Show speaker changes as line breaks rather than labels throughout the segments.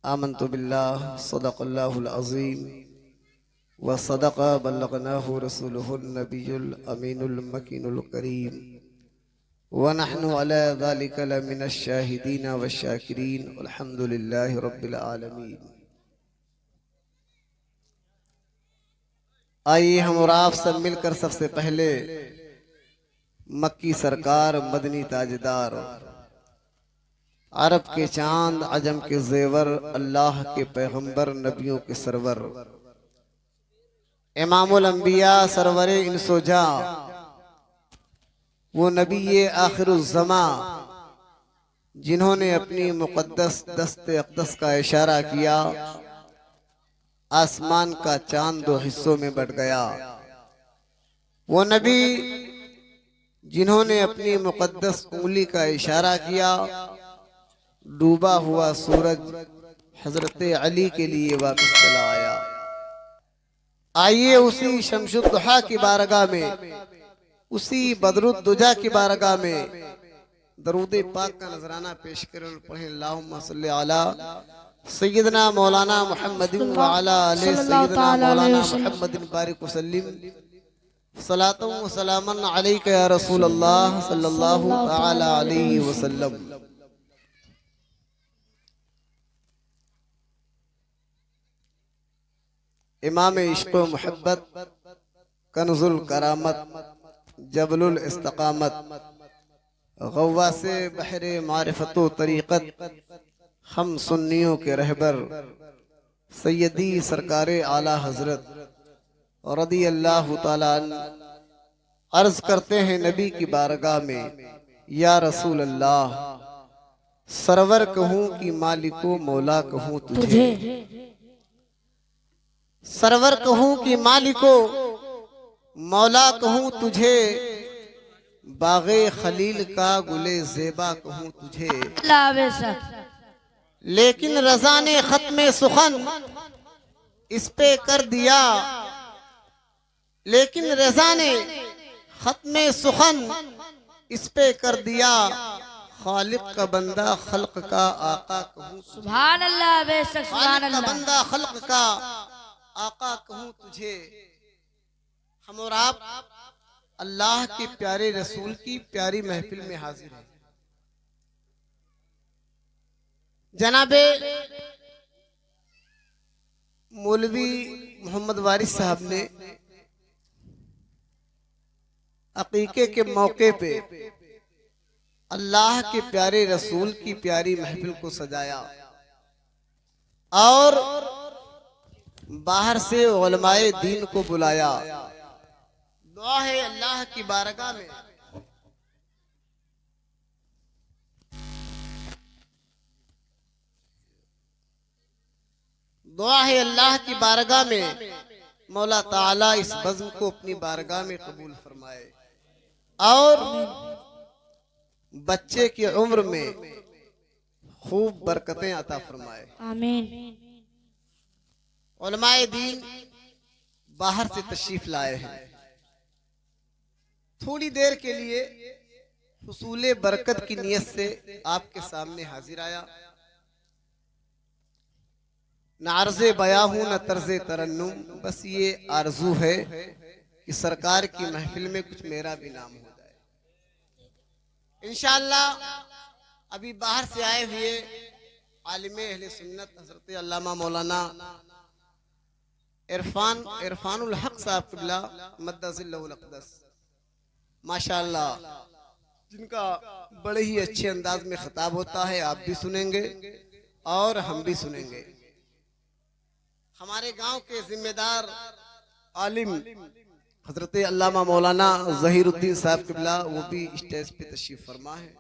आमन्तु बिल्लाह सदक़ल्लाहुल अज़ीम व सदक़ बल्लगनाहु रसूलुहुन नबियुल अमीनुल मकीनुल करीम व नहनु अला ज़ालिका लमिनश शाहिदीन व शाकिरीन अल्हम्दुलिल्लाहि रब्बिल आलमीन। आइए हम और आप सब मिलकर सबसे पहले मक्की सरकार, मदनी ताजदार, अरब के चांद, अजम के जेवर, अल्लाह के पैगंबर, नबियों के सरवर, इमामुल अंबिया, सरवरे इंसोजा, वो नबी आखिरुज़्ज़मा जिन्होंने अपनी मुक़द्दस दस्ते अक़दस का इशारा किया, आसमान का चांद दो हिस्सों में बट गया। वो नबी जिन्होंने अपनी मुक़द्दस उंगली का इशारा किया, डूबा हुआ सूरज हजरत अली के लिए वापस चला आया। आइए उसी शमसुद्दुहा की बारगाह में, उसी बदरुद्दुजा की बारगाह में दरूद पाक का नजराना पेश करें और पढ़ें अल्लाहुम्मा सल्ली अला सय्यदना मौलाना मुहम्मदिन व अला आले सय्यदना मौलाना मुहम्मदिन बारिक वसल्लिम सलातु व सलामन अलैका या रसूल अल्लाह सल्लल्लाहु तआला अलैहि वसल्लम। इमाम इश्क़ व मोहब्बत, कन्ज़ुल करामत, जबलुल इस्तक़ामत, गव्वासे बहरे मारिफतो तरीक़त, हम सुन्नियों के रहबर सैयदी सरकारे आला हजरत रदी अल्लाह ताला अन्हु अर्ज करते हैं नबी की बारगाह में, या रसूल अल्लाह, सरवर कहूँ कि मालिको मौला कहूँ तुझे, सरवर कहूँ कि मालिको मौला कहूँ तुझे, बागे खलील का गुले ज़ेबा कहूँ तुझे। लेकिन रज़ा ने खत्मे सुखन इस पे कर दिया, लेकिन रज़ा ने खत्मे सुखन इस पे कर दिया, खालिक का बंदा खल्क का आका कहूँ,
सुभान अल्लाह, बेशक सुभान
खालिक का
अल्लाह।
बंदा खल्क का आका कहूँ तुझे। हम और आप अल्लाह के प्यारे रसूल की प्यारी महफिल में हाजिर हैं। जनाबे मौलवी मोहम्मद वारिस साहब ने अकीके के मौके पे अल्लाह के प्यारे रसूल की प्यारी महफिल को सजाया और बाहर से उलमाए दीन को बुलाया। दुआ है अल्लाह की बारगाह में दुआ है अल्लाह की बारगाह में मौला ताला इस बज़्म को अपनी बारगाह में कबूल फरमाए और बच्चे की उम्र में खूब बरकतें अता फरमाए।
आमीन।
उलमाए दीन बाहर से तशरीफ लाए हैं, थोड़ी देर के लिए हुसूले बरकत की नियत से आपके सामने हाजिर आया। न अर्ज़े बया हूं न तर्ज़े तरन्नुम, बस ये आरजू है कि सरकार की महफिल में कुछ मेरा भी नाम हो जाए। इंशाअल्लाह अभी बाहर से आए हुए आलिमे अहले सुन्नत हजरत अल्लामा मौलाना इरफानुल हक साहब क़िबला मद्दज़िल्लहुल अक़दस, माशाअल्लाह, जिनका बड़े ही अच्छे अंदाज में खिताब होता है, आप भी सुनेंगे और हम भी सुनेंगे। हमारे गांव के जिम्मेदार आलिम हजरत अल्लामा मौलाना ज़हीरुद्दीन साहब क़िबला, वो भी स्टेज पे तशरीफ फरमा है।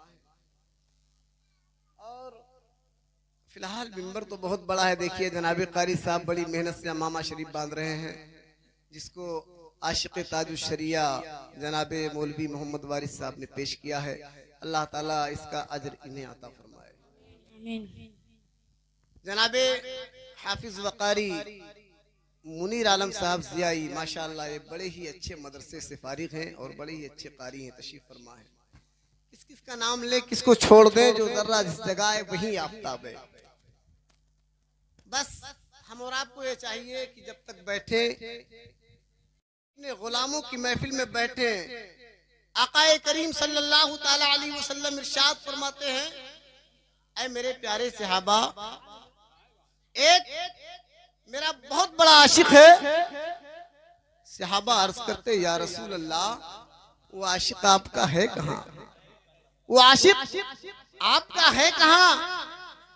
और फिलहाल मिंबर तो बहुत बड़ा है, देखिए जनाब कारी साहब बड़ी मेहनत से मामा शरीफ बांध रहे हैं, जिसको आशिक़ ताजुश शरिया जनाब मौलवी मोहम्मद वारिस साहब ने पेश किया है। अल्लाह ताला इसका अजर इन्हें अता फरमाए।
आमीन।
जनाबे हाफिज वकारी मुनीर आलम साहब जियाई, माशाअल्लाह, ये बड़े ही अच्छे मदरसे से फारिग हैं और बड़े ही अच्छे कारी हैं, तशरीफ फरमा है। किस किस का नाम ले, किसको छोड़ दें, जो जर्रा जिस जगह है वहीं आफ्ताब है। बस हम और आपको ये चाहिए कि जब तक बैठे अपने गुलामों की महफिल में बैठे, आकाए करीम सल्लल्लाहु ताला अलैहि वसल्लम इरशाद फरमाते हैं, ऐ मेरे प्यारे सहाबा, एक मेरा बहुत बड़ा आशिक है। सहाबा अर्ज करते, या रसूल अल्लाह, वो आशिक आपका है कहाँ? वो आशिक आपका है कहाँ?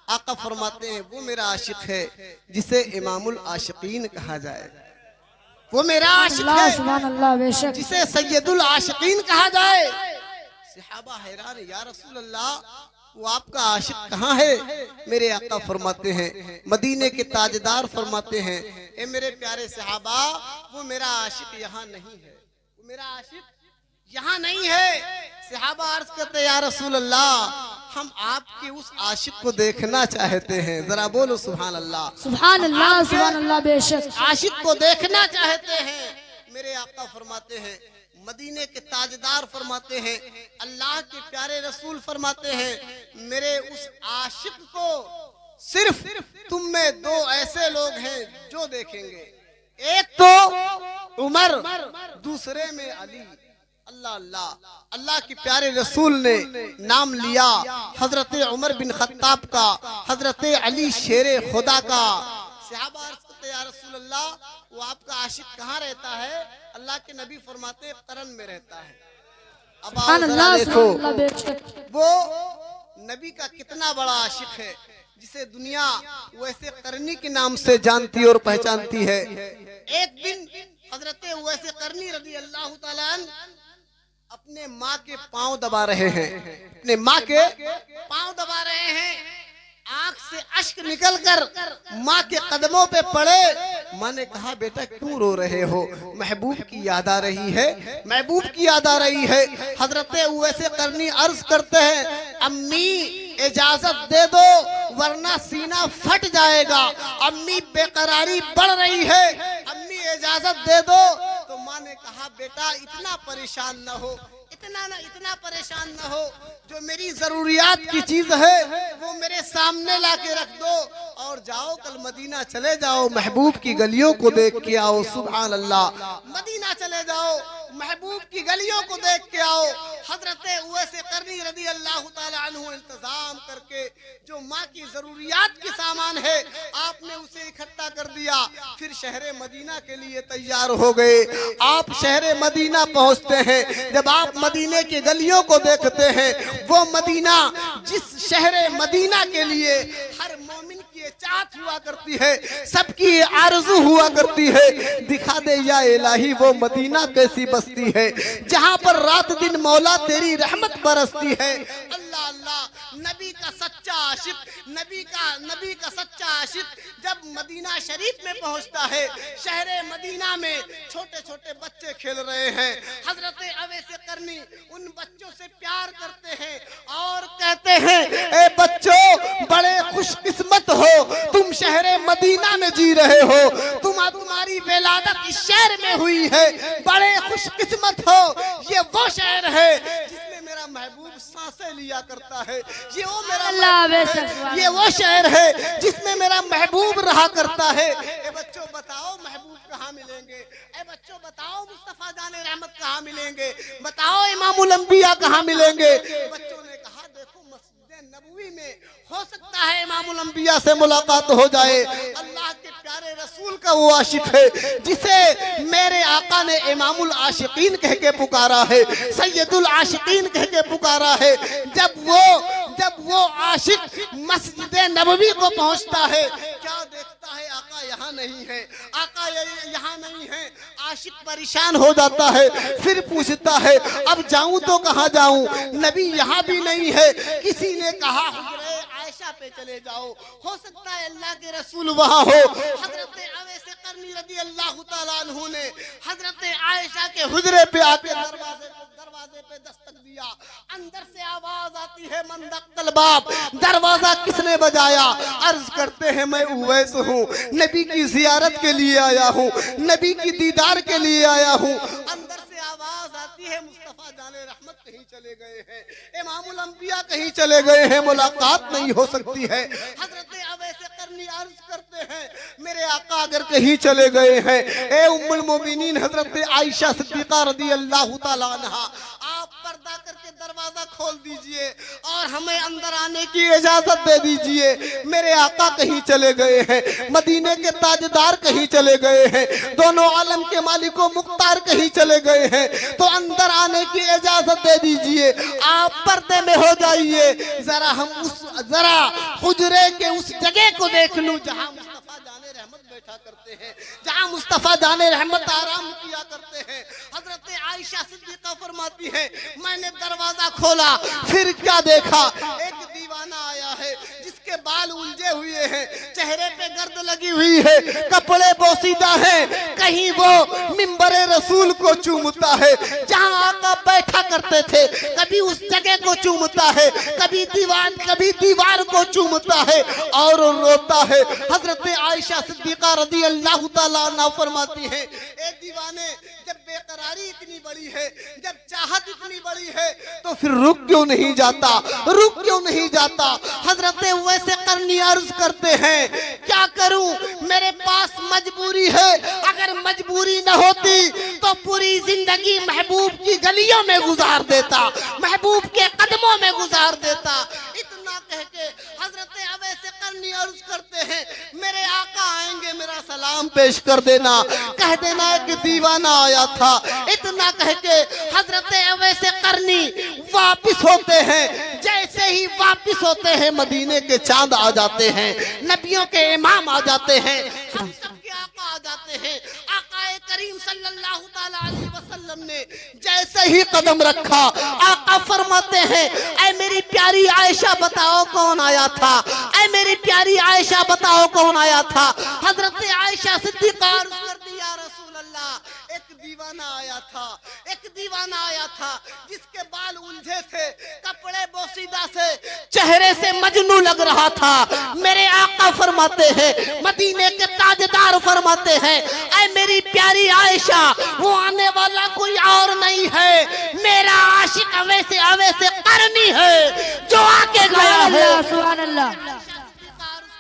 आका फरमाते हैं, वो मेरा आशिक है जिसे इमामुल आशिकीन कहा जाए। वो मेरा आशिक
अल्लाह
है
सुभान अल्लाह बेशक।
जिसे सैयदुल आशिकीन कहा जाए। सहाबा हैरान, या रसूल अल्लाह, वो आपका आशिक कहाँ है? मेरे आका फरमाते हैं, मदीने के ताजदार फरमाते हैं, ए मेरे प्यारे सहाबा, वो मेरा आशिक यहाँ नहीं है। वो मेरा आशिक यहाँ नहीं है। सहाबा अर्ज करते, या रसूल अल्लाह, हम आपके उस आशिक को देखना चाहते हैं। जरा बोलो सुभान अल्लाह।
सुभान अल्लाह सुभान अल्लाह बेशक।
आशिक को देखना चाहते हैं। मेरे आका फरमाते हैं, मदीने के ताजदार फरमाते हैं, अल्लाह के प्यारे रसूल फरमाते हैं, मेरे उस आशिक को सिर्फ तुम में दो ऐसे लोग हैं जो देखेंगे। एक तो उमर, दूसरे में अली। अल्लाह अल्लाह, अल्लाह के प्यारे रसूल ने नाम लिया हजरत उमर बिन खत्ताब का, हजरत अली शेरे खुदा का। सहाबा अर्ज करते, या रसूल अल्लाह, वो आपका आशिक कहाँ रहता है? अल्लाह के नबी फरमाते, करन में रहता है। अब आओ जरा देखो, वो नबी का कितना बड़ा आशिक है जिसे दुनिया वैसे करनी के नाम से जानती और पहचानती है। एक दिन हजरत वैसे करनी रदी अल्लाह ताला अन्हु अपने माँ के पांव दबा रहे हैं, अपने माँ के पांव दबा रहे हैं। आंख से अश्क निकलकर माँ के कदमों पे पड़े। माँ ने कहा, बेटा क्यों रो रहे हो? महबूब की याद आ रही है, महबूब की याद आ रही है। हजरत वैसे करनी अर्ज करते हैं, अम्मी इजाजत दे दो वरना सीना फट जाएगा। अम्मी बेकरारी बढ़ रही है, अम्मी इजाजत दे दो। तो माँ ने कहा, बेटा इतना परेशान न हो, इतना परेशान न हो। जो मेरी जरूरियात की चीज है वो मेरे सामने लाके रख दो और जाओ, कल मदीना चले जाओ, महबूब की गलियों को देख के आओ। सुभान अल्लाह, मदीना चले जाओ, महबूब की गलियों को देख के आओ। हजरत उवैस करनी रदी अल्लाह ताला अन्हु इंतजाम करके जो माँ की जरूरियात के सामान है आपने उसे इकट्ठा कर दिया। फिर शहर मदीना के लिए तैयार हो गए। आप शहर मदीना पहुंचते हैं। जब आप मदीने की गलियों को देखते हैं, वो मदीना जिस शहर मदीना के लिए हर मोमिन की चाहत हुआ करती है, सबकी आरज़ू हुआ करती है, दिखा दे या इलाही वो मदीना कैसी बस्ती है जहां पर रात दिन मौला तेरी रहमत बरसती है। अल्लाह अल्लाह, नबी का सच्चा आशिक, नबी का सच्चा आशिक जब मदीना शरीफ में पहुंचता है, शहर मदीना में छोटे छोटे बच्चे खेल रहे हैं। हजरत अवैस करनी उन बच्चों से प्यार करते हैं और कहते हैं, ए बच्चों, बड़े खुशकिस्मत हो, तुम शहर मदीना में जी रहे हो, तुम्हारी विलादत इस शहर में हुई है, बड़े खुशकिस्मत हो। ये वो शहर है जिसमें मेरा महबूब सांसें लिया करता है, ये वो शहर है जिसमें मेरा महबूब रहा करता है। ए बच्चों बताओ महबूब कहाँ मिलेंगे? ए बच्चों बताओ मुस्तफा जाने रहमत कहाँ मिलेंगे? बताओ इमामुल अंबिया कहाँ मिलेंगे? बच्चों ने कहा, देखो मस्जिद नबवी में हो सकता है इमामुल अंबिया से मुलाकात हो जाए। अल्लाह के प्यारे रसूल का वो आशिक है जिसे मेरे आका ने इमामुल आशिकीन कह के पुकारा है, सैयदुल आशिकीन कह के पुकारा है। जब वो आशिक मस्जिद नबवी को पहुंचता है, क्या देखता है? आका यहाँ नहीं है, आका यहाँ नहीं है। आशिक परेशान हो जाता है, फिर पूछता है, अब जाऊं तो कहाँ जाऊं? नबी यहाँ भी नहीं है। किसी ने कहा, हुजरे आयशा पे चले जाओ, हो सकता है अल्लाह के रसूल वहाँ हो। हजरत अवैस करनी रदी अल्लाह ताला अन्हु ने हजरत आयशा के हुजरे पे आके दरवाजे पे दस्तक दिया। अंदर से आवाज आती है, मन दक्कल बाब, दरवाजा किसने बजाया? अर्ज करते हैं, मैं उवैस हूँ, नबी की जियारत के लिए आया हूँ, नबी की दीदार के लिए आया हूँ। अंदर से आवाज आती है, मुस्तफा जाने रहमत कहीं चले गए हैं, इमामुल अंबिया कहीं चले गए हैं, मुलाकात नहीं हो सकती है। हजरत अवैस करनी अर्ज करते हैं, मेरे आका अगर कहीं चले गए हैं, ए उम्मुल मोमिनीन हजरत आयशा सिद्दीका रदी अल्लाह ताला अन्हा, आप पर्दा करके दरवाजा खोल दीजिए और हमें अंदर आने की इजाजत दे दीजिए। मेरे आका कहीं चले गए हैं, मदीने के ताजदार कहीं चले गए हैं, दोनों आलम के मालिको मुख्तार कहीं चले गए हैं, तो अंदर आने की इजाजत दे दीजिए। आप पर्दे में हो जाइए, जरा हुजरे के उस जगह को देख लूं जहां मुस्तफा जाने रहमत बैठा करते हैं, जहां मुस्तफा जाने रहमत आराम किया करते हैं। हजरत आयशा सिद्दीका फरमाती है, मैंने दरवाजा खोला, फिर क्या देखा, एक दीवाना आया है जिसके बाल उलझे हुए हैं, चेहरे पे गर्द लगी हुई है, कपड़े बोसीदा हैं, कहीं वो मिंबरे रसूल को चूमता है, जहां आका बैठा करते थे कभी उस जगह को चूमता है, कभी दीवार को चूमता है और रोता है। हजरत आयशा सिद्दीका रदी अल्लाह ताला अन्हा फरमाती है, ए दीवाने, जब बेकरारी इतनी बड़ी है, जब चाहत इतनी बड़ी है, तो फिर रुक क्यों नहीं जाता। हजरत वैसे करनी अर्ज करते हैं, क्या करूं, मेरे पास मजबूरी है, अगर मजबूरी न होती तो पूरी जिंदगी महबूब की गलियों में गुजार देता, महबूब के कदमों में गुजार देता। इतना कह के हजरत अवैसे करनी अर्ज करते हैं, मेरे आका आएंगे, मेरा सलाम पेश कर देना, कह देना कि दीवाना आया था। इतना कह के हजरत अवैसे करनी वापिस होते हैं, जैसे ही वापिस होते हैं मदीने के चांद आ जाते हैं, नबियों के इमाम आ जाते हैं, हम सबके आका आ जाते हैं। आकाए करीम सल्लल्लाहु ताला अलैहि वसल्लम ने जैसे ही कदम रखा, आका फरमाते हैं, ऐ मेरी प्यारी आयशा बताओ कौन आया था, ऐ मेरी प्यारी आयशा बताओ कौन आया था। हजरत आयशा सिद्दीका अर्ज करती, या रसूल अल्लाह, एक दीवाना आया था जिसके बाल उलझे थे, कपड़े बोसीदा से, चेहरे से मजनू लग रहा था। मेरे आका फरमाते हैं, मदीने के ताजदार फरमाते हैं, ऐ मेरी प्यारी आयशा, वो आने वाला कोई और नहीं है, मेरा आशिक अवैसे करनी है जो आके गया है।
सुभान अल्लाह,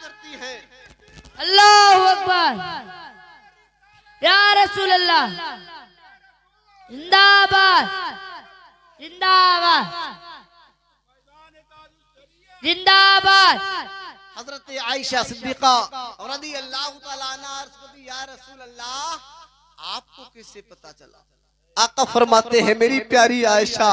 करती है,
अल्लाहु अकबर, या रसूल अल्लाह, जिंदाबाद जिंदाबाद जिंदाबाद।
हजरत आयशा सिद्दीका रज़ी अल्लाह ताला अन्हा अर्ज़ करती, या रसूल अल्लाह, आपको किससे पता चला? आका फरमाते हैं, मेरी प्यारी आयशा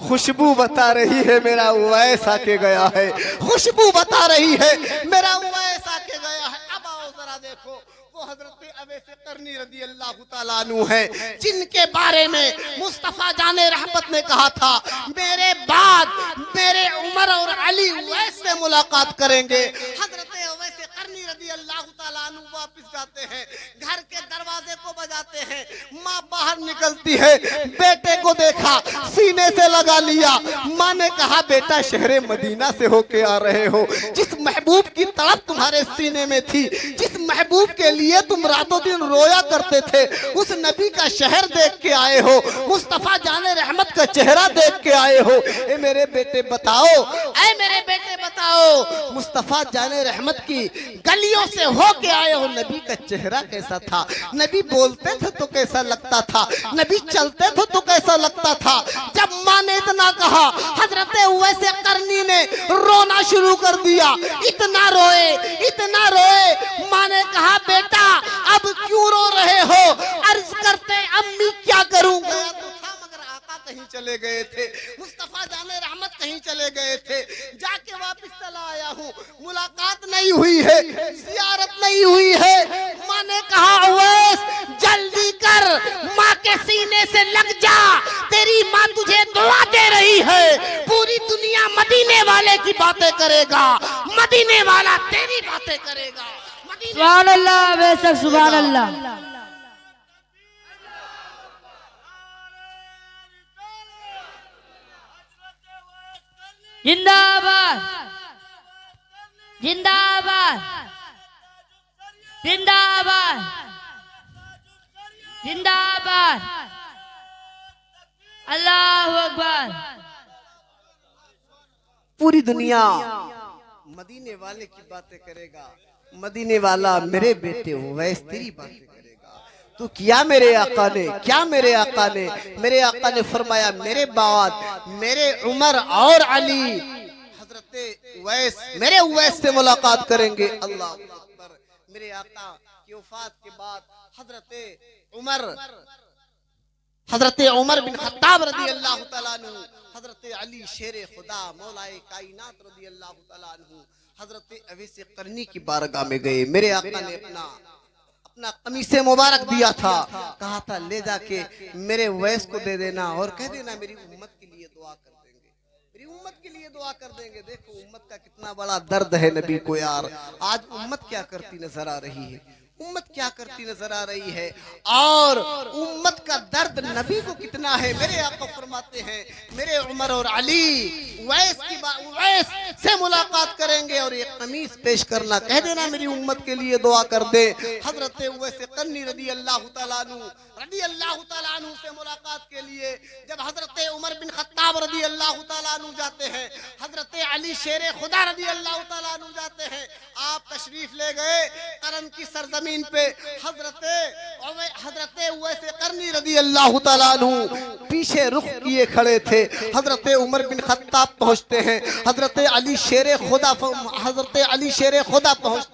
खुशबू बता रही है मेरा उवैस आके गया है, खुशबू बता रही है मेरा उवैस आके गया है। अब आओ जरा देखो, वो हजरत अवैसे करनी रज़ी अल्लाह ताला अन्हु है, जिनके बारे में मुस्तफा जाने रहमत ने कहा था, मेरे बाद मेरे उमर और अली उवैस से मुलाकात करेंगे। हजरत अवैसे करनी रज़ी अल्लाह ताला अन्हु वापस जाते हैं, घर के दरवाजे को बजाते हैं, माँ बाहर निकलती है, बेटे को देखा, सीने से लगा लिया। माँ ने कहा, बेटा शहरे मदीना से होके आ रहे हो, जिस महबूब की तड़प तुम्हारे सीने में थी, जिस महबूब के लिए तुम रातों दिन रोया करते थे, उस नबी का शहर देख के आए हो, मुस्तफा जाने रहमत का चेहरा देख के आए हो। ए मेरे बेटे बताओ, ऐ मेरे बेटे बताओ, मुस्तफा जाने रहमत की गलियों से होके आए हो, नबी का चेहरा कैसा था? नबी बोलते थे तो कैसा लगता था? नबी चलते थे तो कैसा लगता था? जब माँ ने इतना कहा, हजरत वैसे करनी ने रोना शुरू कर दिया, इतना रोए। माँ ने कहा, बेटा अब क्यों रो रहे हो? अर्ज करते, अम्मी क्या करूं? गया तो था मगर आका कहीं चले गए थे, मुस्तफा जाने रहमत कहीं चले गए थे, जाके वापस चला आया हूँ, मुलाकात नहीं हुई है, जियारत नहीं हुई है। माँ ने कहा, अवैस जल्दी कर, माँ के सीने से लग जा, तेरी माँ तुझे दुआ दे रही है। पूरी दुनिया मदीने वाले की बातें करेगा, मदीने वाला तेरी बातें करेगा।
सुभान अल्लाह, बेशक सुभान अल्लाह। जिंदाबाद जिंदाबाद जिंदाबाद जिंदाबाद, अल्लाहु अकबर।
पूरी दुनिया मदीने वाले की बातें करेगा, मदीने वाला मेरे बेटे उवैस तेरी बातें करेगा। तो क्या मेरे आका ने, क्या मेरे आका ने, मेरे आका ने फरमाया मेरे बाद मेरे उमर और अली हजरत उवैस, मेरे उवैस से मुलाकात करेंगे। अल्लाह अकबर। मेरे आका की वफात के बाद हजरत उमर बिन खत्ताब रदी अल्लाह तआला अन्हु, हजरत अली शेर खुदा मौलाए कायनात रदी अल्लाह तआला अन्हु हजरत अवैस करनी की बारगाह में गए। मेरे आका ने अपना कमीसे मुबारक दिया था, कहा था ले जाके मेरे उवैस को दे देना और कह देना मेरी उम्मत के लिए दुआ कर देंगे, मेरी उम्मत के लिए दुआ कर देंगे। देखो उम्मत का कितना बड़ा दर्द है नबी को यार। आज उम्मत क्या करती नजर आ रही है, उम्मत क्या करती नजर आ रही है, और उम्मत का दर्द नबी को कितना है। मेरे आका फरमाते हैं मेरे उमर और अली उवैस से मुलाकात करेंगे और ये कमीज पेश करना, कह देना मेरी उम्मत के लिए दुआ कर दे। हजरत उवैस करनी रदी अल्लाह तआला अन्हु से मुलाकात के लिए जब हजरत उमर बिन खत्ताब रदी अल्लाह तआला अन्हु जाते हैं, हजरत अली शेर खुदा रदी अल्लाह तआला अन्हु जाते हैं, आप तशरीफ ले गए करन की सरजमीन पे। हजरत उवैस करनी रदी अल्लाह तआला अन्हु पीछे रुख किए खड़े थे। हजरत उमर बिन खत्ताब पहुंचते हैं, हजरत अली शेर खुदा पहुंचते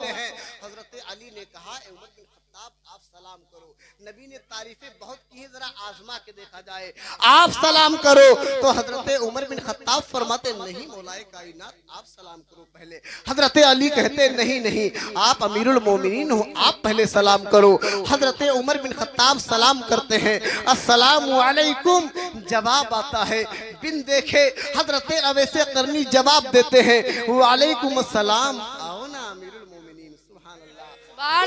हैं। हजरत अली ने कहा उमर बिन खत्ताब आप सलाम करो। नबी ने तारीफें बहुत की है, जरा आजमा के देखा जाए, आप सलाम करो। तो हजरत उमर बिन खत्ताब फरमाते नहीं मौलाए कायनात आप सलाम करो पहले। हजरत अली कहते नहीं नहीं आप अमीरुल मोमिनीन हो, आप पहले सलाम करो। हजरत उमर बिन खत्ताब सलाम करते हैं, अस्सलामु अलैकुम, जवाब आता है बिन देखे हजरत अवैस करनी जवाब देते हैं वालेकुम अस्सलाम। आओ ना अमीरुल मोमिनीन, सुभान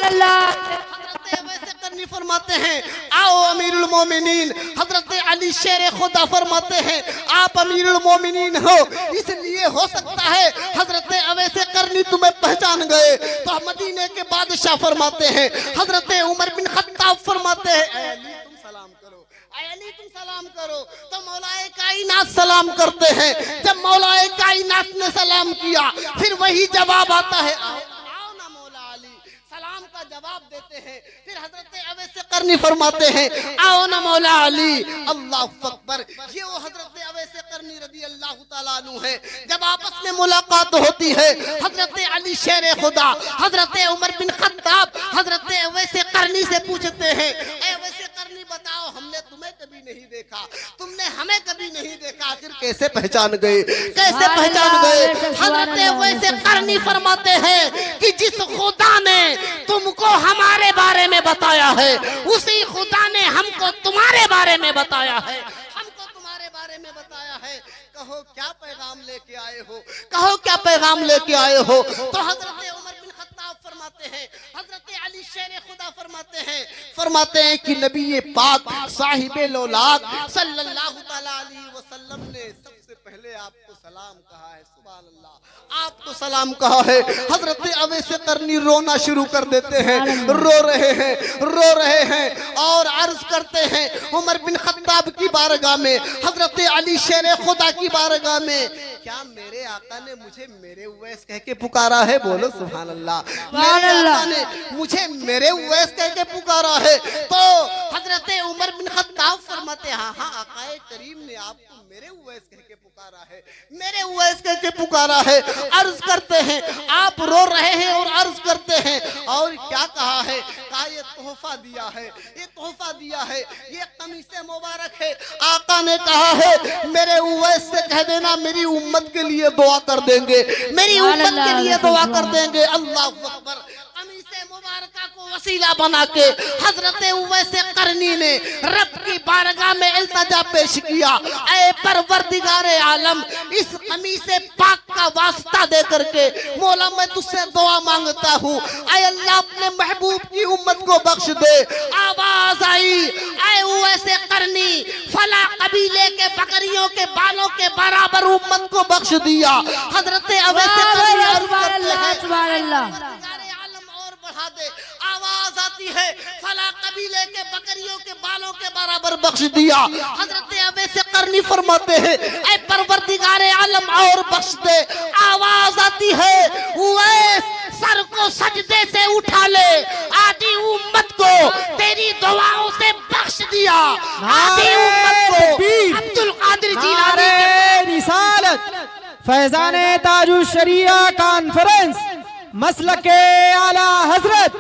अल्लाह। हजरत अवैस करनी फरमाते हैं आओ अमीरुल मोमिनीन। हजरत अली शेर खुदा फरमाते हैं आप अमीरुल मोमिनीन हो, इसलिए हो सकता है हजरत अवैस करनी तुम्हें पहचान गए। तो मदीने के बादशाह फरमाते हैं हजरत उमर बिन खत्ताब फरमाते हैं अली तुम सलाम करो, अली तुम सलाम करो। तो मौलाए कायनात सलाम करते हैं। जब मौलाए कायनात ने सलाम किया फिर वही जवाब आता है आओ ना मौला अली, सलाम का जवाब देते हैं। फिर हजरत अवैस करनी फरमाते हैं आओ ना मौला अली। अल्लाह अकबर। ये वो हजरत अवैस करनी रदी अल्लाह तआला अन्हु है। जब आपस में मुलाकात होती है हजरत अली शेर खुदा, हजरत उमर बिन खत्ताब हजरत अवैस करनी से पूछते हैं अवैस करनी बताओ हमने तुम्हें कभी नहीं देखा, तुमने हमें कभी नहीं देखा, आखिर कैसे पहचान गए, कैसे पहचान गए। हजरत अवैस करनी फरमाते हैं कि जिस खुदा ने तुमको हमारे बारे में बताया है उसी खुदा ने हमको तुम्हारे बारे में बताया है, हमको तुम्हारे बारे में बताया है। कहो क्या पैगाम लेके आए हो, कहो क्या पैगाम लेके आए हो। तो हजरत उमर बिन खत्ताब फरमाते हैं, हजरत अली शेर खुदा फरमाते हैं कि नबी पाक साहिबे लौलाक सल्लल्लाहु तआला अलैहि वसल्लम ने सबसे पहले आपको सलाम कहा है। सुभान अल्लाह, आपको सलाम कहा है। हजरत अवैस करनी रोना शुरू कर देते हैं, रो रहे हैं और अर्ज करते हैं उमर बिन खत्ताब की बारगाह में, हजरत अली शेर खुदा की बारगाह में, क्या मेरे आका ने मुझे मेरे उवैस कह के पुकारा है? बोलो सुभान अल्लाह। मेरे आका ने मुझे मेरे उवैस कह के पुकारा है। तो हजरत उमर बिन खत्ताब फरमाते हाँ हाँ आकाए करीम ने आपको मेरे उवैस कह के पुकारा है, मेरे उवैस कह के पुकारा है। अर्ज करते हैं आप रो रहे हैं और अर्ज करते हैं और क्या कहा है? कहा ये तोहफा दिया है, ये तोहफा दिया है, ये कमीज़े मुबारक है। आका ने कहा है मेरे उवैस से कह देना मेरी उम्मत के लिए दुआ कर देंगे, मेरी उम्मत के लिए दुआ कर देंगे। अल्लाह अकबर। कमीज़े मुबारका को वसीला बना के हजरत उवैस करनी ने रब की बारगाह में इल्तिजा पेश किया, ऐ परवरदिगारे आलम इस कमीज़े पाक का वास्ता दे करके मौला मैं तुझसे दुआ मांगता हूँ, ऐ अल्लाह अपने महबूब की उम्मत को बख्श दे। आवाज आई ऐ उवैस करनी फला कबीले के बकरियों के बालों के बराबर उम्मत को बख्श दिया। हजरत अवैस करनी बढ़ा दे। आवाज आती है फला कबीले के बकरियों के बालों के बराबर बख्श दिया। हजरत अवैस करनी फरमाते हैं ऐ परवरदिगारे आलम और बख्श दे। आवाज आती है उवैस सर को सजदे से उठा ले, आधी उम्मत को तेरी दुआओं से बख्श दिया। आधी उम्मत को अब्दुल कादिर जिलानी के
रिसालत फैजाने ताजुल शरिया कॉन्फ्रेंस मसलके आला हजरत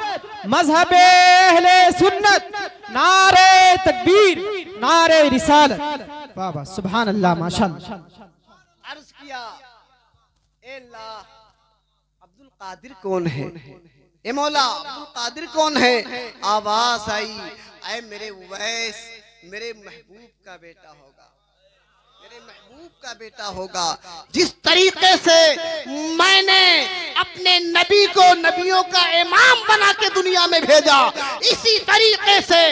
मजहबे अहले सुन्नत नारे तकबीर नारे रिसालत। वाह वाह सुभान अल्लाह माशाअल्लाह।
अर्ज किया ए अल्लाह अब्दुल कादिर कौन है, ए मौला अब्दुल कादिर कौन है। आवाज आई ऐ मेरे उवैस मेरे महबूब का बेटा होगा, मेरे महबूब का बेटा होगा। जिस तरीके से मैंने अपने नबी को नबियों का इमाम बना के दुनिया में भेजा, इसी तरीके से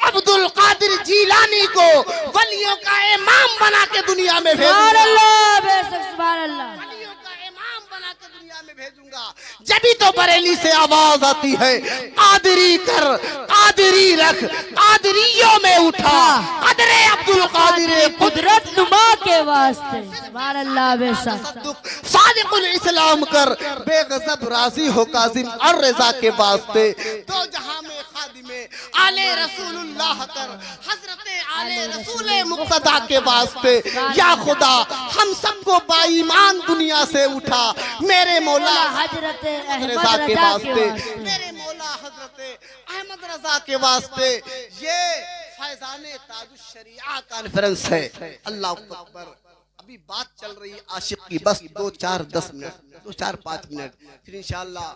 अब्दुल कादिर जीलानी को वलियों का इमाम बना के दुनिया में
सुभान
भेजूंगा।
अल्लाह बेशक सुभान अल्लाह।
वलियों का इमाम बना के दुनिया में भेजूंगा। जभी तो बरेली से आवाज आती है कादिरी कर कादिरी रख, कादिरियों में उठा कदरे अब्दुल कादिर
कुदरत नुमा के वास्ते सुभान अल्लाह बेशक।
सादिकुल इस्लाम कर बेगज़ब राजी हो काजिम और रजा के वास्ते। तो जहां में खादिमे आले रसूलुल्लाह कर हजरत आले रसूल मुक्तदा के वास्ते। या खुदा हम सबको बाईमान दुनिया से उठा मेरे मौला
हजरत अहमद
रजा के
रजा
वास्ते, मेरे मौला हजरत अहमद रजा के वास्ते। ये फैजाने ताजुश शरिया कॉन्फ्रेंस है। अल्लाह अकबर। अभी बात चल रही है आशिक की, बस 2-4-10 मिनट 2-4-5 मिनट फिर इंशाअल्लाह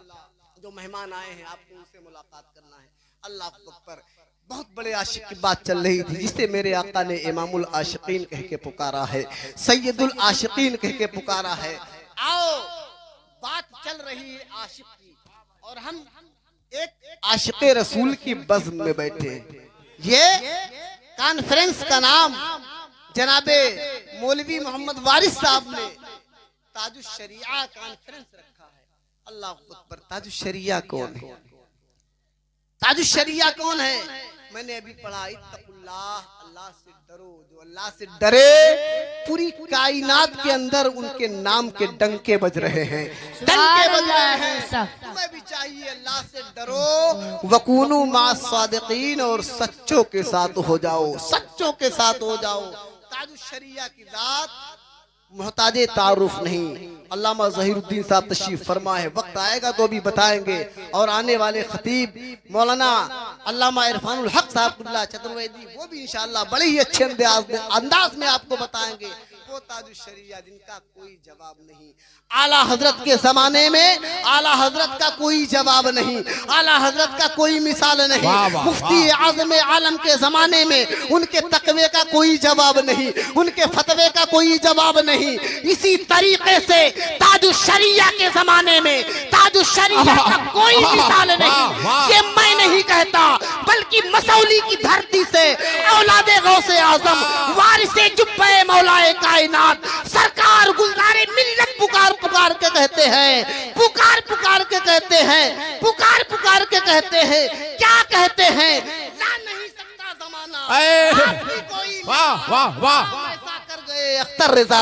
जो मेहमान आए हैं आपको उनसे मुलाकात करना है। अल्लाह अकबर। बहुत बड़े आशिक की बात चल रही थी जिसे मेरे आका ने इमामुल आशिकीन कह के पुकारा है, सैयदुल आशिकीन कह के पुकारा है। आओ बात चल रही है आशिक की और हम एक आशिक रसूल की बज़्म में बैठे। ये कॉन्फ्रेंस का नाम जनाबे मौलवी मोहम्मद वारिस साहब ने ताजुश शरिया कॉन्फ्रेंस रखा है। अल्लाह अकबर। ताजुश शरिया कौन है, ताजुश शरिया कौन है? मैंने अभी पढ़ा इत्तकुल्लाह, अल्लाह से डरो। जो अल्लाह से डरे पूरी कायनात के अंदर उनके नाम के डंके बज रहे हैं, डंके बज रहे हैं। तुम्हें भी चाहिए अल्लाह से डरो। वकूनु मा सादिकीन और सच्चों के साथ हो जाओ, सच्चों के साथ हो जाओ। ताजुश शरिया की जात मोहताजे तारुफ नहीं। अल्लामा ज़हीरुद्दीन साहब तशरीफ फरमा है, वक्त आएगा तो भी बताएंगे। और आने वाले खतीब मौलाना अल्लामा इरफानुल हक साहब चतुर्वेदी वो भी इंशाअल्लाह बड़े ही अच्छे अंदाज में आपको बताएंगे। वो ताजुश शरिया जिनका कोई जवाब नहीं। आला हजरत के जमाने में आला हजरत का कोई जवाब नहीं, आला हजरत का कोई मिसाल नहीं। मुफ्ती आज़म आलम के जमाने में उनके तकवे का कोई जवाब नहीं, उनके फतवे का कोई जवाब नहीं। इसी तरीके से ताजुश शरिया के जमाने में ताजुश शरिया का कोई मिसाल नहीं। ये मैं नहीं कहता बल्कि मसौली की धरती से औलादे गौसे आजम वारिसे जुब्बे मौलाए कायनात सरकार गुलजारे मिल्लत पुकार पुकार के कहते हैं, पुकार पुकार के कहते हैं, पुकार पुकार के कहते हैं। क्या कहते हैं? ला नहीं सकता जमाना आपकी कोई।
वाह वाह वाह
ऐसा कर गए अख्तर रजा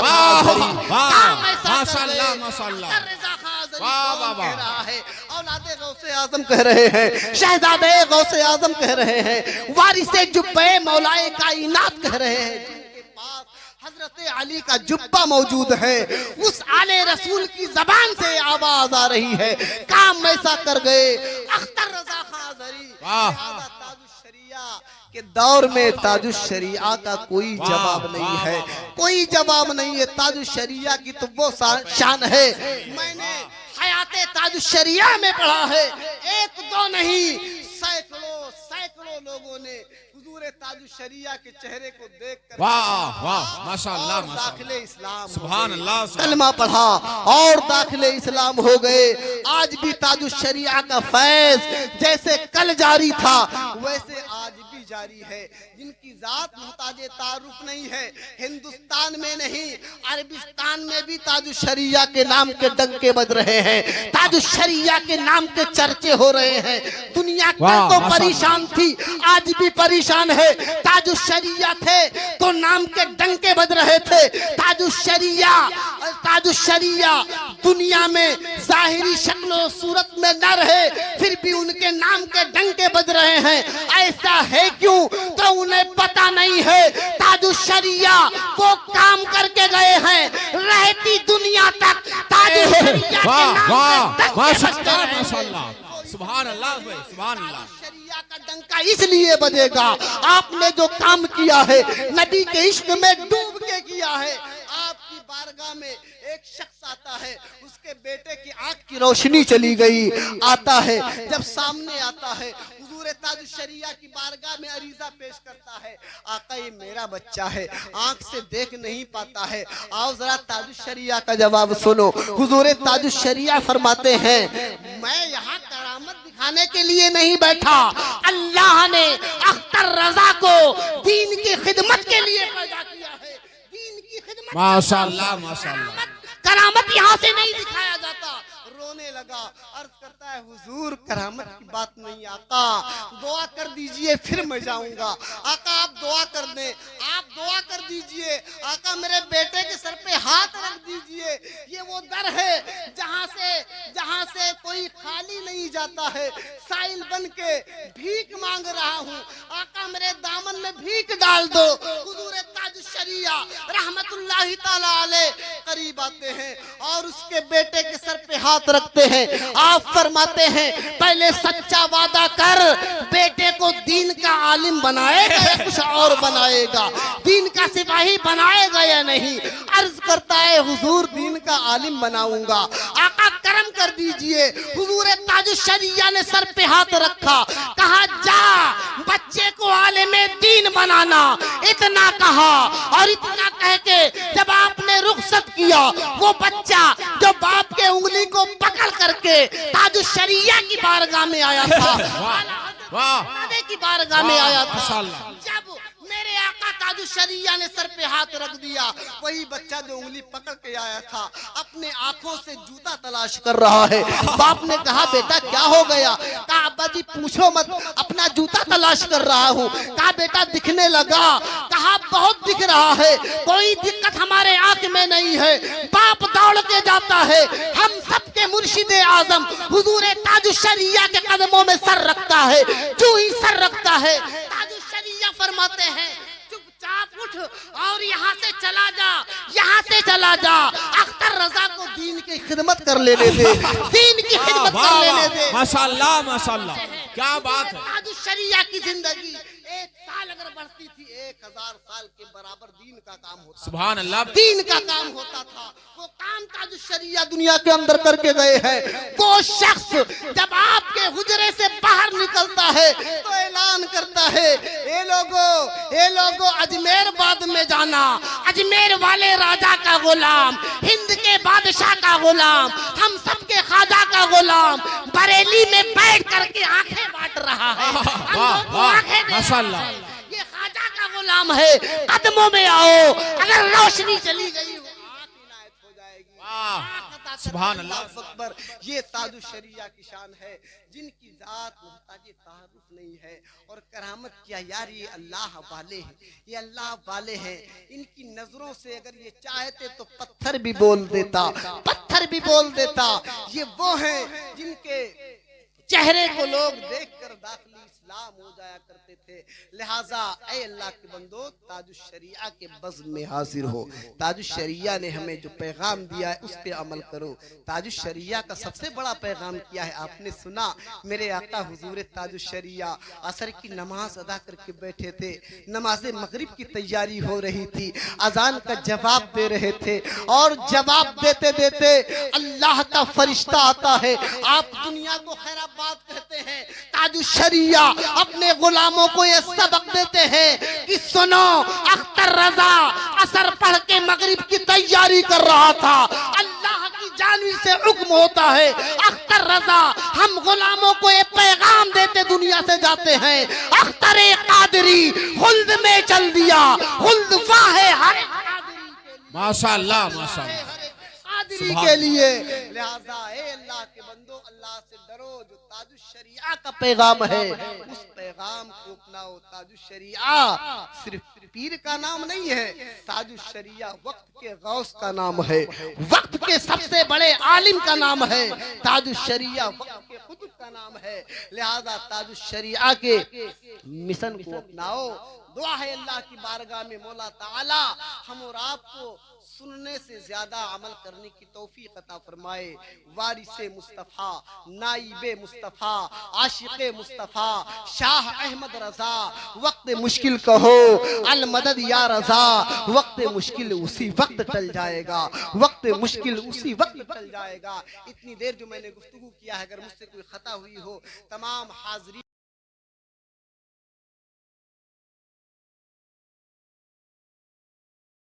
माशाअल्लाह माशाअल्लाह।
औलादे गौसे आजम कह रहे हैं, शहजादे गौसे आजम कह रहे हैं, वारिसे जुब्बे मौलाए कायनात कह रहे हैं। जिनके पास हजरत अली का जुब्बा मौजूद है, उस आले रसूल की जबान से आवाज आ रही है, काम ऐसा कर गए अख्तर रजा खाजरी। ताजुश शरिया के दौर में ताजुश शरिया का कोई जवाब नहीं है, कोई जवाब नहीं है। ताजुश शरिया की तो वो शान है, मैंने हयाते ताजुश शरिया में पढ़ा है। एक दो नहीं सैकड़ों सैकड़ों लोगों ने हुजूर ताजुश शरिया के चेहरे को देखकर
वाह वाह माशाअल्लाह
दाखिले इस्लाम
सुभान अल्लाह
कलमा पढ़ा और दाखिले इस्लाम हो गए। आज भी ताजुश शरिया का फैज जैसे कल जारी था वैसे आज भी जारी है, जिनकी जात मुहताजे तारुफ नहीं है। हिंदुस्तान में नहीं, अरबिस्तान में भी ताजुश्शरिया के नाम के डंके बज रहे हैं, ताजुश्शरिया के नाम के चर्चे हो रहे हैं। दुनिया कल तो परेशान थी, आज भी परेशान है। ताजुश्शरिया थे तो नाम के डंके बज रहे थे। ताजुश्शरिया दुनिया में जाहिरी शक्ल सूरत में न रहे, फिर भी उनके नाम के डंके बज रहे हैं। ऐसा है क्यों? तो उन्हें पता नहीं है ताजुश्शरिया वो काम करके गए हैं, रहती दुनिया तक ताजुश्शरिया के नाम के
माशाल्लाह, सुभान अल्लाह, सुभान अल्लाह।
शरिया का डंका इसलिए बजेगा, आपने जो काम किया है नबी के इश्क में डूब के किया है। आपकी बारगाह में एक शख्स आता है, उसके बेटे की आंख की रोशनी चली गई। आता है, जब सामने आता है हुजूर ताजुश्शरिया की बारगाह में अरीजा पेश करता है, आका ये मेरा बच्चा है, आंख से देख नहीं पाता है, आओ जरा ताजुश्शरिया का जवाब सुनो। हुजूर ताजुश्शरिया फरमाते हैं, मैं यहाँ करामत दिखाने के लिए नहीं बैठा, अल्लाह ने अख्तर रजा को दीन की खिदमत के लिए पैदा किया है। दीन की खिदमत,
माशाल्लाह, माशाल्लाह।
करामत यहाँ से नहीं दिखाया जाता। रोने लगा, अर्ज करता है हुजूर करामत की बात नहीं, आका दुआ कर दीजिए फिर मैं जाऊंगा। आका आप दुआ कर दें, आप दुआ कर दीजिए। आका मेरे बेटे के सर पे हाथ रख दीजिए। ये वो दर है जहाँ से कोई खाली नहीं जाता है। साइल बन के भीख मांग रहा हूँ, आका मेरे दामन में भीख डाल दो। हुजूर ताजुश्शरिया रहमतुल्लाहि ताला अलैह करीब आते हैं और उसके बेटे के सर पे हाथ रखते हैं। आप फरमाते हैं, पहले सच्चा वादा कर, बेटे को दीन का आलिम बनाएगा या कुछ और बनाएगा, दीन का सिपाही बनाएगा या नहीं। अर्ज करता है हुजूर दीन का आलिम बनाऊंगा। आका करम कर दीजिए। हुजूर ताजुश्शरिया ने सर पे हाथ रखा, कहा जा बच्चे को आलिमे दीन बनाना। इतना कहा और इतना कह के जब आपने रुखसत किया, वो बच्चा जो बाप के उंगली को पकड़ करके ताजुश्शरिया की बारगाह में आया था, की बारगाह में आया था। जब मेरे आका ताजुश्शरिया ने सर पे हाथ रख दिया, वही बच्चा जो उंगली पकड़ के आया था अपने आंखों से जूता तलाश कर रहा है। बाप ने कहा बेटा क्या हो गया? कहा अब्बा जी पूछो मत, अपना जूता तलाश कर रहा हूँ। कहा बेटा दिखने लगा? कहा बहुत दिख रहा है, कोई दिक्कत हमारे आंख में नहीं है। बाप दौड़ के जाता है, हम सबके मुर्शिदे आजम हुजूर ताजुश्शरिया के कदमों में सर रखता है। जो ही सर रखता है, ताजुश्शरिया फरमाते हैं चुपचाप उठ और यहाँ से चला जा, यहाँ से चला जा। अख्तर रजा को दीन की खिदमत कर लेने दे, दीन की खिदमत कर लेने दे।
माशाल्लाह, माशाल्लाह, क्या बात है।
ताजुश्शरिया की जिंदगी 1 साल अगर बढ़ती थी, 1000 साल के बराबर दीन का काम होता।
सुभान अल्लाह,
दीन का काम होता था। वो काम ताजुश्शरिया दुनिया के अंदर करके गए हैं। वो शख्स जब आपके हुजरे से बाहर निकलता है तो ऐलान करता है, ए लोगो अजमेर बाद में जाना, अजमेर वाले राजा का गुलाम, हिंद के बादशाह का गुलाम, हम सबके ख्वाजा का गुलाम बरेली में बैठ करके आंखें बांट रहा है। माशाल्लाह, ये ख्वाजा का गुलाम है। कदमों में आओ, अगर रोशनी चली गई हो जाएगी।
सुभान अल्लाह,
अकबर। ये ताजुश्शरिया की शान है, जिनकी जात मुहताज तारुफ नहीं है और करामत किया यार ये अल्लाह वाले हैं, ये अल्लाह वाले हैं। इनकी नजरों से अगर ये चाहते तो पत्थर भी बोल देता, पत्थर भी बोल देता। ये वो हैं जिनके चेहरे को लोग देखकर दाखिली इस्लाम हो जाया करते थे। लिहाजा ऐ अल्लाह के बंदो, ताजुश्शरिया के बज़्म में हाजिर हो। ताजुश्शरिया ने हमें जो पैगाम दिया है उस पे अमल करो। ताजुश्शरिया का सबसे बड़ा पैगाम क्या है आपने सुना। मेरे आका हुजूर ताजुश्शरिया असर की नमाज अदा करके बैठे थे, नमाज मगरिब की तैयारी हो रही थी, अजान का जवाब दे रहे थे और जवाब देते देते अल्लाह का फरिश्ता आता है। आप दुनिया को खैराबाद कहते हैं, ताजुश्शरिया अपने गुलामों को ये सबक देते हैं कि सुनो, अख्तर रजा असर पढ़ के मगरिब की तैयारी कर रहा था, अल्लाह की जानिब से हुक्म होता है अख्तर रजा हम गुलामों को एक पैगाम देते दुनिया से जाते हैं, अख्तर कादरी खुल्द में चल दिया, खुल्द वाहे हर
माशाअल्लाह माशाअल्लाह
कादरी के लिए। लिहाजा ए अल्लाह के बंदो, अल्लाह से डरो, जो ताजुश शरिया का पैगाम है उस पैगाम को अपनाओ। ताजुश शरिया सिर्फ पीर का नाम नहीं है, ताजुश शरिया वक्त के गौस का नाम है, वक्त के सबसे बड़े आलिम का नाम है, ताजुश शरिया वक्त के कुतुब का नाम है। लिहाजा ताजुश शरिया के मिशन को अपनाओ। दुआ है अल्लाह की बारगाह में मौला ताला हम और आपको सुनने से ज्यादा अमल करने की तौफीक अता फरमाए। वारिसे मुस्तफा, नाइबे मुस्तफा, आशिक़े मुस्तफा, शाह अहमद रजा, वक्त मुश्किल कहो अल मदद या रजा, वक्त मुश्किल उसी वक्त टल जाएगा, वक्त मुश्किल उसी वक्त टल जाएगा। इतनी देर जो मैंने गुफ्तगू किया है, अगर मुझसे कोई खता हुई हो तमाम हाज़रीन